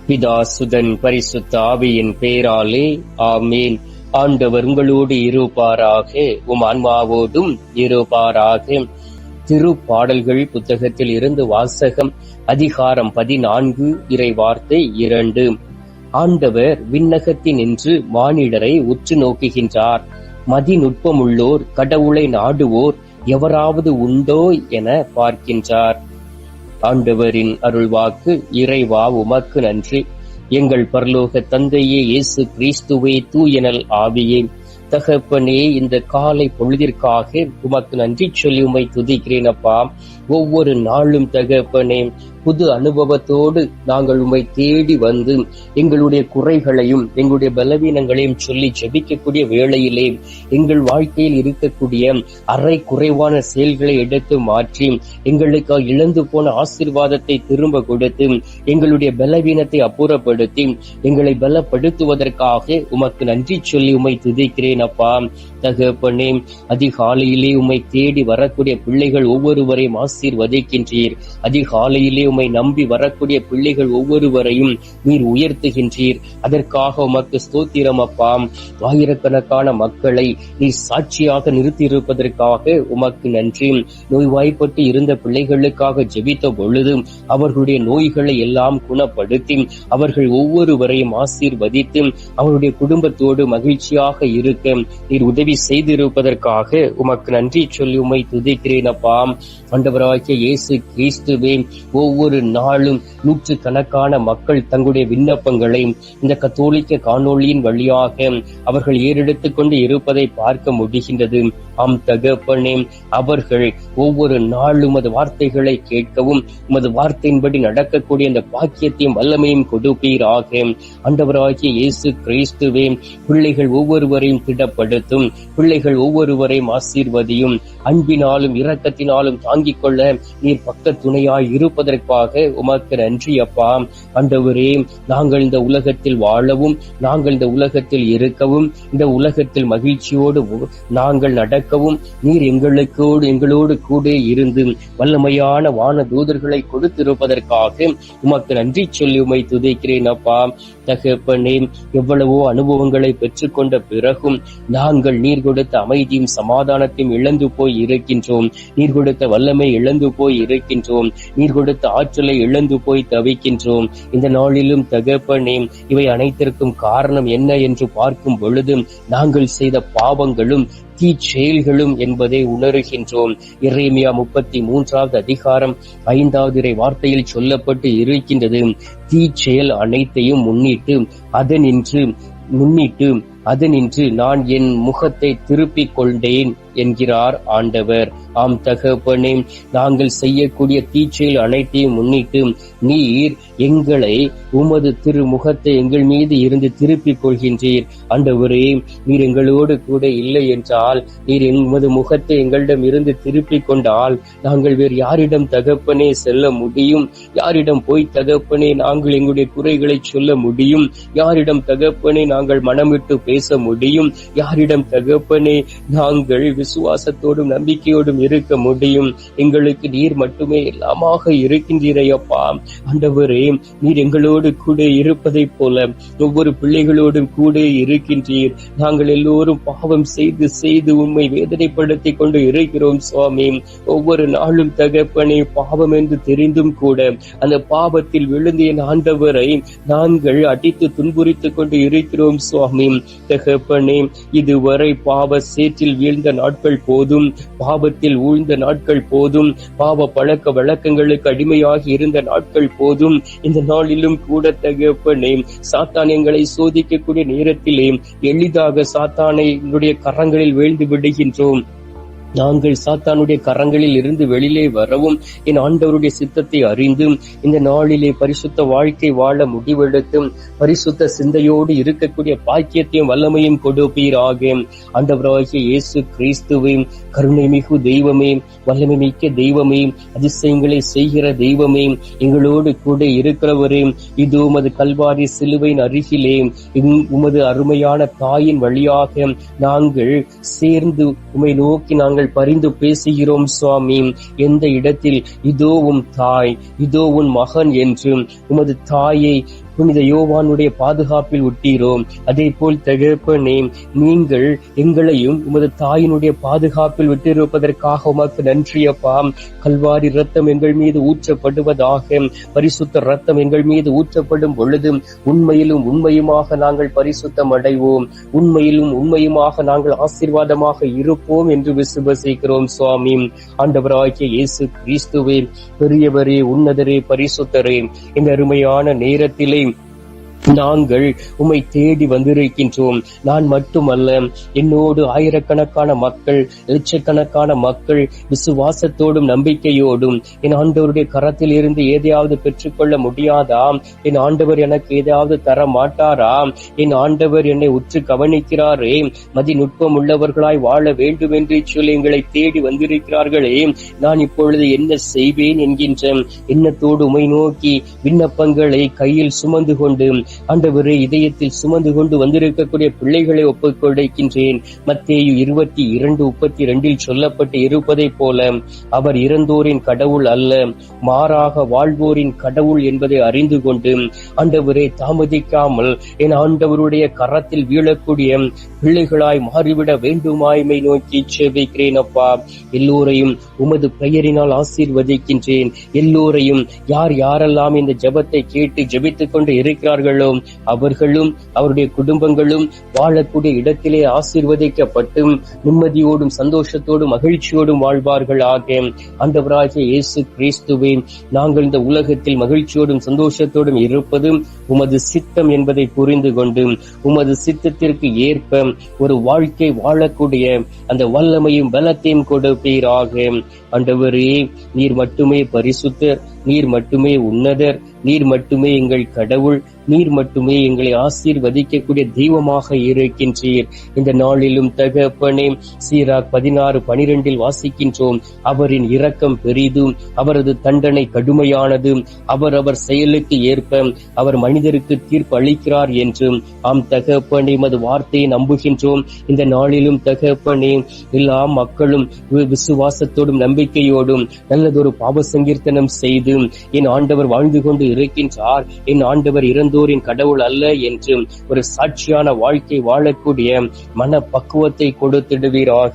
பிதா சுதன் பரிசுத்த ஆவியின் பேராலே ஆமேன். ஆண்டவர் உங்களோடு இருப்பாராக, உம் ஆன்மாவோடும் இருப்பாராக. திருப்பாடல்கள் புத்தகத்தில் இருந்து வாசகம். அதிகாரம் 14, இறை வார்த்தை 2. ஆண்டவர் விண்ணகத்தினின்று மானிடரை உற்று நோக்குகின்றார். மதிநுட்பமுள்ளோர், கடவுளை நாடுவோர் எவராவது உண்டோ என பார்க்கின்றார். ஆண்டவரின் அருள்வாக்கு. இறைவா உமக்கு நன்றி. எங்கள் பரலோக தந்தையே, இயேசு கிறிஸ்துவே, தூயனல் ஆவியே, தகப்பனே, இந்த காலை பொழுதிற்காக உமக்கு நன்றி சொல்லி உம்மை துதிக்கிறேன் அப்பா. ஒவ்வொரு நாளும் தகப்பனே, புது அனுபவத்தோடு நாங்கள் உம்மை தேடி வந்து எங்களுடைய குறைகளையும் எங்களுடைய பலவீனங்களையும் சொல்லி ஜெபிக்கக்கூடிய வேளையிலே எங்கள் வாழ்க்கையில் இருக்கக்கூடிய அரை குறைவான செயல்களை எடுத்து மாற்றி எங்களுக்கு இழந்து போன ஆசீர்வாதத்தை திரும்ப கொடுத்து எங்களுடைய பலவீனத்தை அப்புறப்படுத்தி எங்களை பலப்படுத்துவதற்காக உமக்கு நன்றி சொல்லி உம்மை துதிக்கிறேன் அப்பா. தகப்பனே, அதிகாலையிலே உம்மை தேடி வரக்கூடிய பிள்ளைகள் ஒவ்வொருவரையும் ஆசீர்வதிக்கின்றீர். அதிகாலையிலே உம்மை நம்பி வரக்கூடிய பிள்ளைகள் ஒவ்வொருவரையும் நீர் உயர்த்துகின்றீர். அதற்காக உமக்கு ஸ்தோத்திரம் அப்பா. ஆயிரக்கணக்கான மக்களை நீர் சாட்சியாக நிறுத்தியிருப்பதற்காக உமக்கு நன்றி. நோய்வாய்ப்பட்டு இருந்த பிள்ளைகளுக்காக ஜெபித்த பொழுது அவர்களுடைய நோய்களை எல்லாம் குணப்படுத்தி அவர்கள் ஒவ்வொருவரையும் ஆசீர்வதித்து அவருடைய குடும்பத்தோடு மகிழ்ச்சியாக இருக்க நீர் உதவி செய்திருப்பதற்காக உமக்கு நன்றி சொல்லி உம்மை துதிக்கிறேன் அப்பா. ஆண்டவராகிய இயேசு கிறிஸ்துவே, ஒவ்வொரு நாளும் நூற்றுக்கணக்கான மக்கள் தங்களுடைய விண்ணப்பங்களை இந்த கத்தோலிக்க காணொளியின் வழியாக அவர்கள் ஏறெடுத்துக் கொண்டு இருப்பதை பார்க்க முடிகின்றது. ஆம் தகப்பனே, அவர்கள் ஒவ்வொரு நாளும் உமது வார்த்தைகளை கேட்கவும் உமது வார்த்தையின்படி நடக்கக்கூடிய அந்த பாக்கியத்தையும் வல்லமையும் கொடுப்பீராக. ஆண்டவராகிய இயேசு கிறிஸ்துவே, பிள்ளைகள் ஒவ்வொருவரையும் திடப்படுத்தும், பிள்ளைகள் ஒவ்வொருவரையும் ஆசீர்வதியும், அன்பினாலும் இரக்கத்தினாலும் தாங்கிக் கொள்ள நீர் பக்க துணையாய் இருப்பதற்காக உமக்கு நன்றி அப்பா. ஆண்டவரே, நாங்கள் இந்த உலகத்தில் வாழவும், நாங்கள் இந்த உலகத்தில் இருக்கவும், இந்த உலகத்தில் மகிழ்ச்சியோடு நாங்கள் நடக்கவும் நீர் எங்களோடு கூட இருந்து வல்லமையான வான தூதர்களை கொடுத்திருப்பதற்காக உமக்கு நன்றி சொல்லி உம்மை துதிக்கிறேன் அப்பா. தகப்பனே, எவ்வளவோ அனுபவங்களை பெற்றுக்கொண்ட பிறகும் நாங்கள் நீர் கொடுத்த அமைதியும் சமாதானத்தையும் இழந்து போய் இருக்கின்றோம். நீர் கொடுத்த வல்லமை இழந்து போய் இருக்கின்றோம். நீர் கொடுத்த ஆற்றலை இழந்து போய் தவிக்கின்றோம். இந்த நாளிலும் தகப்பனே, இவை அனைத்திற்கும் காரணம் என்ன என்று பார்க்கும் பொழுது நாங்கள் செய்த பாவங்களும் தீச்செயல்களும் என்பதை உணர்கின்றோம். எரேமியா 33வது அதிகாரம் 5வது இறை வார்த்தையில் சொல்லப்பட்டு இருக்கின்றது. தீச்செயல் அனைத்தையும் அதனின்று நான் என் முகத்தை திருப்பிக் கொண்டேன் என்கிறார் ஆண்டவர். ஆம் தகப்பனே, நாங்கள் செய்யக்கூடிய தீச்செயல் அனைத்தையும் முன்னிட்டு நீர் எங்களை உமது திருமுகத்தை எங்கள் மீது இருந்து திருப்பிக் கொள்கின்றீர். ஆண்டவரே, நீர் எங்களோடு கூட இல்லை என்றால், நீர் உமது முகத்தை எங்களிடம் இருந்து திருப்பிக் கொண்டால் நாங்கள் வேறு யாரிடம் தகப்பனே செல்ல முடியும்? யாரிடம் போய் தகப்பனே நாங்கள் எங்களுடைய குறைகளை சொல்ல முடியும்? யாரிடம் தகப்பனே நாங்கள் மனமிட்டு பேச முடியும்? யாரிடம் தகப்பனே நாங்கள் விசுவாசத்தோடும் நம்பிக்கையோடும் இருக்க முடியும்? எங்களுக்கு நீர் மட்டுமே எல்லாமாக இருக்கின்றீரையப்பா. ஆண்டவரே, நீர் எங்களோடு கூட இருப்பதைப் போல ஒவ்வொரு பிள்ளைகளோடும் கூட இருக்கின்றீர். நாங்கள் எல்லோரும் பாவம் செய்து உம்மை வேதனைப்படுத்திக் கொண்டு இருக்கிறோம் சுவாமி. ஒவ்வொரு நாளும் தகப்பனே, பாவம் என்று தெரிந்தும் கூட அந்த பாவத்தில் விழுந்த என் ஆண்டவரை நாங்கள் அடித்து துன்புறுத்திக் கொண்டு இருக்கிறோம் சுவாமி. தகப்பனே, இதுவரை பாவ சேற்றில் வீழ்ந்த நாட்கள் போதும், பாவத்தில் ஊழ்ந்த நாட்கள் போதும், பாவ பழக்க வழக்கங்களுக்கு அடிமையாகி இருந்த நாட்கள் போதும். இந்த நாளிலும் கூட தகப்பனே, சாத்தான் எங்களை சோதிக்கக்கூடிய நேரத்திலே எளிதாக சாத்தானை எங்களுடைய கரங்களில் வீழ்ந்து விடுகின்றோம். நாங்கள் சாத்தானுடைய கரங்களில் இருந்து வெளியிலே வரவும் என் ஆண்டவருடைய சித்தத்தை அறிந்து இந்த நாளிலே பரிசுத்த வாழ்க்கை வாழ முடிவெடுத்தும் பரிசுத்த சிந்தையோடு இருக்கக்கூடிய பாக்கியத்தையும் வல்லமையும் கொடுப்பீராக. ஆண்டவராகிய இயேசு கிறிஸ்துவே, கருணை மிகு தெய்வமே, வல்லமை மிக்க தெய்வமே, அதிசயங்களை செய்கிற தெய்வமே, எங்களோடு கூட இருக்கிறவரே, இது உமது கல்வாரி சிலுவையின் அருகிலே உமது அருமையான தாயின் வழியாக நாங்கள் சேர்ந்து உம்மை நோக்கி நாங்கள் பரிந்து பேசுகிறோம் சுவாமி. எந்த இடத்தில் இதோ உம் தாய், இதோ உன் மகன் என்று உமது தாயை புனித யோவானுடைய பாதுகாப்பில் விட்டீரோ, அதே போல் தகப்பனே நீங்கள் எங்களையும் உமது தாயினுடைய பாதுகாப்பில் விட்டிருப்பதற்காக உமக்கு நன்றி அப்பா. கல்வாரி ரத்தம் எங்கள் மீது ஊற்றப்படுவதாக. பரிசுத்த ரத்தம் எங்கள் மீது ஊற்றப்படும் பொழுது உண்மையிலும் உண்மையுமாக நாங்கள் பரிசுத்தம் அடைவோம், உண்மையிலும் உண்மையுமாக நாங்கள் ஆசீர்வாதமாக இருப்போம் என்று விசுவசிக்கிறோம் சுவாமி. ஆண்டவராகிய இயேசு கிறிஸ்துவே, பெரியவரே, உன்னதரே, பரிசுத்தரே, இந்த அருமையான நேரத்திலே நாங்கள் உம்மை தேடி வந்திருக்கின்றோம். நான் மட்டுமல்ல, என்னோடு ஆயிரக்கணக்கான மக்கள், லட்சக்கணக்கான மக்கள் விசுவாசத்தோடும் நம்பிக்கையோடும் என் ஆண்டவருடைய கரத்தில் இருந்து ஏதாவது பெற்றுக்கொள்ள முடியாதா? என் ஆண்டவர் எனக்கு ஏதாவது தர மாட்டாரா? என் ஆண்டவர் என்னை உற்று கவனிக்கிறாரே, மதிநுட்பம் உள்ளவர்களாய் வாழ வேண்டும் என்று சொல்லி எங்களை தேடி வந்திருக்கிறார்களே, நான் இப்பொழுது என்ன செய்வேன் என்கின்ற எண்ணத்தோடு உம்மை நோக்கி விண்ணப்பங்களை கையில் சுமந்து கொண்டு ஆண்டவரே, இதயத்தில் சுமந்து கொண்டு வந்திருக்கக்கூடிய பிள்ளைகளை ஒப்புக் கொடுக்கின்றேன். மத்தேயு 22:32 சொல்லப்பட்டு இருப்பதை போல அவர் இறந்தோரின் கடவுள் அல்ல, மாறாக வாழ்வோரின் கடவுள் என்பதை அறிந்து கொண்டு ஆண்டவரே, தாமதிக்காமல் என் ஆண்டவருடைய கரத்தில் வீழக்கூடிய பிள்ளைகளாய் மாறிவிட வேண்டுமாய்மை நோக்கி செபிக்கிறேன் அப்பா. எல்லோரையும் உமது பெயரினால் ஆசீர்வதிக்கின்றேன். எல்லோரையும் யார் யாரெல்லாம் இந்த ஜெபத்தை கேட்டு ஜெபித்துக் கொண்டு இருக்கிறார்களோ அவர்களும் அவருடைய குடும்பங்களும் வாழக்கூடிய இடத்திலே ஆசீர்வதிக்கப்பட்டும் நிம்மதியோடும் சந்தோஷத்தோடும் மகிழ்ச்சியோடும் வாழ்வார்கள் ஆக. ஆண்டவராகிய இயேசு கிறிஸ்துவே, நாங்கள் இந்த உலகத்தில் மகிழ்ச்சியோடும் சந்தோஷத்தோடும் இருப்பதும் உமது சித்தம் என்பதை புரிந்து கொண்டு உமது சித்தத்திற்கு ஏற்ப ஒரு வாழ்க்கை வாழக்கூடிய அந்த வல்லமையும் பலத்தையும் கொடுப்பீராக. ஆண்டவரே, நீர் மட்டுமே பரிசுத்தர், நீர் மட்டுமே உன்னதர், நீர் மட்டுமே எங்கள் கடவுள், நீர் மட்டுமே எங்களை ஆசீர்வதிக்கக்கூடிய தெய்வமாக இருக்கின்றீர். இந்த நாளிலும் தகப்பனே, சீராக் 16:12 வாசிக்கின்றோம், அவரின் இரக்கம் பெரிதும் அவரது தண்டனை கடுமையானது, அவர் செயலுக்கு ஏற்ப அவர் மனிதருக்கு தீர்ப்பு அளிக்கிறார் என்றும். ஆம் தகப்பனே, மது வார்த்தையை நம்புகின்றோம். இந்த நாளிலும் தகப்பனே, எல்லா மக்களும் விசுவாசத்தோடும் நம்பிக்கையோடும் நல்லதொரு பாவ சங்கீர்த்தனம் செய்து என் ஆண்டவர் வாழ்ந்து கொண்டு இருக்கின்றார், என் ஆண்டவர் இறந்தோரின் கடவுள் அல்ல என்று ஒரு சாட்சியான வாழ்க்கை வாழக்கூடிய மன பக்குவத்தை கொடுத்திடுவீராக.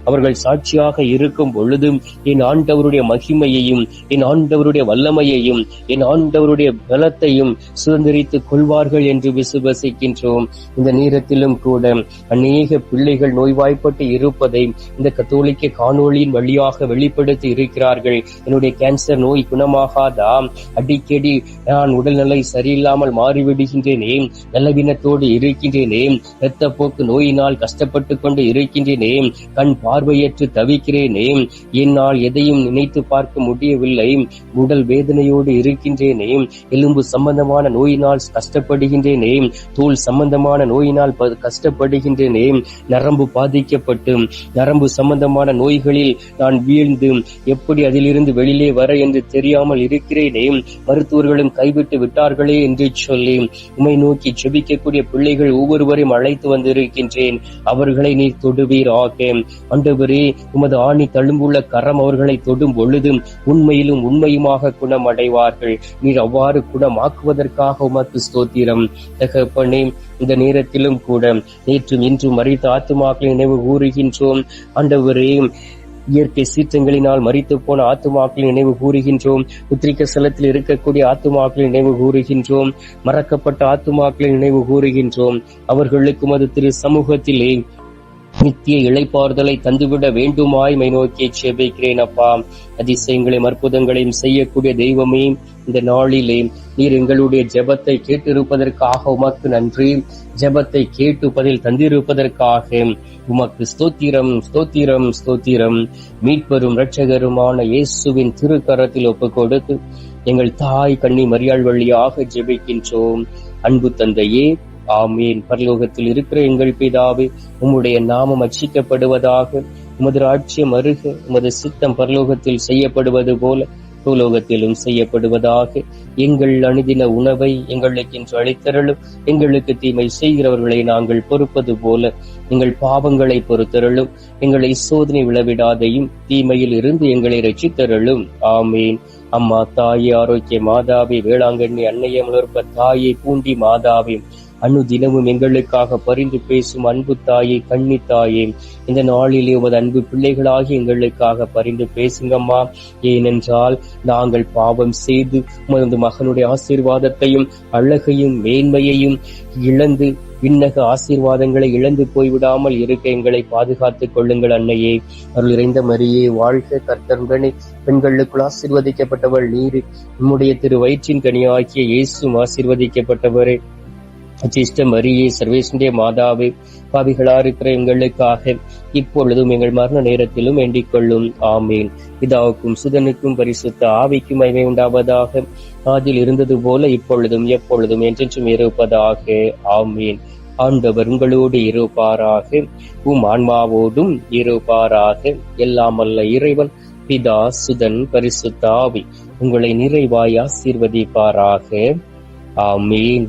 அவர்கள் சாட்சியாக இருக்கும் பொழுதும் என் ஆண்டவருடைய மகிமையையும் என் ஆண்டவருடைய வல்லமையையும் என் ஆண்டவருடைய பலத்தையும் சுதந்திரித்துக் கொள்வார்கள் என்று விசுவசிக்கின்றோம். இந்த நேரத்திலும் கூட அநேக பிள்ளைகள் நோய்வாய்ப்பட்டு இருப்பதை இந்த கத்தோலிக்க காணொளியின் வழியாக வெளிப்படுத்தி இருக்கிறார்கள். என்னுடைய கேன்சர் நோய் குணமாகாதா? அடிக்கடி நான் உடல்நிலை சரியில்லாமல் மாறிவிடுகின்றேனே, நல்லவினத்தோடு இருக்கின்றேனே, இரத்த போக்கு நோயினால் கஷ்டப்பட்டு கொண்டு இருக்கின்றேனே, கண் பார்வையற்று தவிக்கிறேனே, என்னால் எதையும் நினைத்து பார்க்க முடியவில்லை, உடல் வேதனையோடு இருக்கின்றேனே, எலும்பு சம்பந்தமான நோயினால் கஷ்டப்படுகின்றேனே, தோல் சம்பந்தமான நோயினால் கஷ்டப்படுகின்றேனே, நரம்பு பாதிக்கப்பட்டு நரம்பு சம்பந்தமான நோய்களில் நான் வீழ்ந்து எப்படி அதிலிருந்து வெளியிலே வர என்று தெரியாமல் இருக்கிறேனே, மருத்துவர்களும் கைவிட்டு விட்டார்களே என்று சொல்லி உம்மை நோக்கி ஜெபிக்கக்கூடிய பிள்ளைகள் ஒவ்வொருவரையும் அழைத்து வந்திருக்கின்றேன். அவர்களை நீர் தொடுவீராக. ஆண்டவரே, உமது ஆணி தழும்புள்ள கரம் அவர்களை தொடும் பொழுதும் உண்மையிலும் உண்மையுமாக குணம் அடைவார்கள். நீர் அவ்வாறு குணமாக்குவதற்காக உமக்கு ஸ்தோத்திரம். தகப்பனே, இந்த நேரத்திலும் கூட நேற்றும் இன்றும் மரித்த ஆத்துமாக்களை நினைவு கூறுகின்றோம். ஆண்டவரே, இயற்கை சீற்றங்களினால் மரித்து போன ஆத்துமாக்களை நினைவு கூறுகின்றோம். உத்திரிக்க ஸ்தலத்தில் இருக்கக்கூடிய ஆத்துமாக்களை நினைவு கூறுகின்றோம். மறக்கப்பட்ட ஆத்துமாக்களை நினைவு கூறுகின்றோம். அவர்களுக்கும் அது திரு சமூகத்திலே நித்திய இளைப்பாறுதலை தந்துவிட வேண்டுமாய் மை நோக்கி செபிக்கிறேன் அப்பா. அதிசயங்களையும் அற்புதங்களையும் செய்யக்கூடிய தெய்வமே, இந்த நாளிலே நீர் எங்களுடைய ஜெபத்தை கேட்டிருப்பதற்காக உமக்கு நன்றி. ஜெபத்தை கேட்டு பதில் தந்திருப்பதற்காக உமக்கு ஸ்தோத்திரம், ஸ்தோத்திரம், ஸ்தோத்திரம். மீட்பெரும் இரட்சகருமான இயேசுவின் திருக்கரத்தில் ஒப்புக் கொடுத்து எங்கள் தாய் கன்னி மரியாள் வழியாக ஜெபிக்கின்றோம். அன்பு தந்தையே, ஆமீன். பரலோகத்தில் இருக்கிற எங்கள் பிதாவே, உம்முடைய நாமம் அர்ச்சிக்கப்படுவதாக, உமது ராஜ்யம் அருக, உமது சித்தம் பரலோகத்தில் செய்யப்படுவது போல பூலோகத்திலும் செய்யப்படுவதாக. எங்கள் அனுதின உணவை எங்களுக்கு இன்று அளித்தருளும். எங்களுக்கு தீமை செய்கிறவர்களை நாங்கள் பொறுப்பது போல எங்கள் பாவங்களை பொறுத்தருளும். எங்களை சோதனை விழவிடாதையும் தீமையில் இருந்து எங்களை ரட்சித்தருளும். ஆமீன். அம்மா தாயே, ஆரோக்கிய மாதாவே, வேளாங்கண்ணி அன்னைய மலர்ப்ப தாயே, பூண்டி மாதாவே, அனுதினமும் எங்களுக்காக பரிந்து பேசும் அன்பு தாயே, கன்னி தாயே, இந்த நாளிலே உமது அன்பு பிள்ளைகளாகி எங்களுக்காக பரிந்து பேசுங்கம்மா. ஏனென்றால் நாங்கள் பாவம் செய்து உமது மகனுடைய ஆசீர்வாதத்தையும் அழகையும் மேன்மையையும் இழந்து விண்ணக ஆசீர்வாதங்களை இழந்து போய்விடாமல் இருக்க எங்களை பாதுகாத்துக் கொள்ளுங்கள் அன்னையே. அருள் இறைந்த மரியே வாழ்க, கர்த்தருடனே, பெண்களுக்குள் ஆசீர்வதிக்கப்பட்டவள் நீர், உம்முடைய திரு வயிற்றின் கனியாகிய இயேசுவும் ஆசீர்வதிக்கப்பட்டவரே. அச்சிஷ்ட மரியே, சர்வேசுடைய மாதாவே, பாவிகளா இருக்கிற எங்களுக்காக இப்பொழுதும் எங்கள் மரண நேரத்திலும் வேண்டிக் கொள்ளும். ஆமீன். பிதாவுக்கும் சுதனுக்கும் பரிசுத்த ஆவிக்கும் மகிமை உண்டாவதாக. அதில் இருந்தது போல இப்பொழுதும் எப்பொழுதும் என்றென்றும் இருப்பதாக. ஆமீன். ஆண்டவர் உங்களோடு இருப்பாராக, உம் ஆன்மாவோடும் இருப்பாராக. எல்லாம் அல்ல இறைவன் பிதா, சுதன், பரிசுத்த ஆவி உங்களை நிறைவாய் ஆசீர்வதிப்பாராக. ஆமீன்.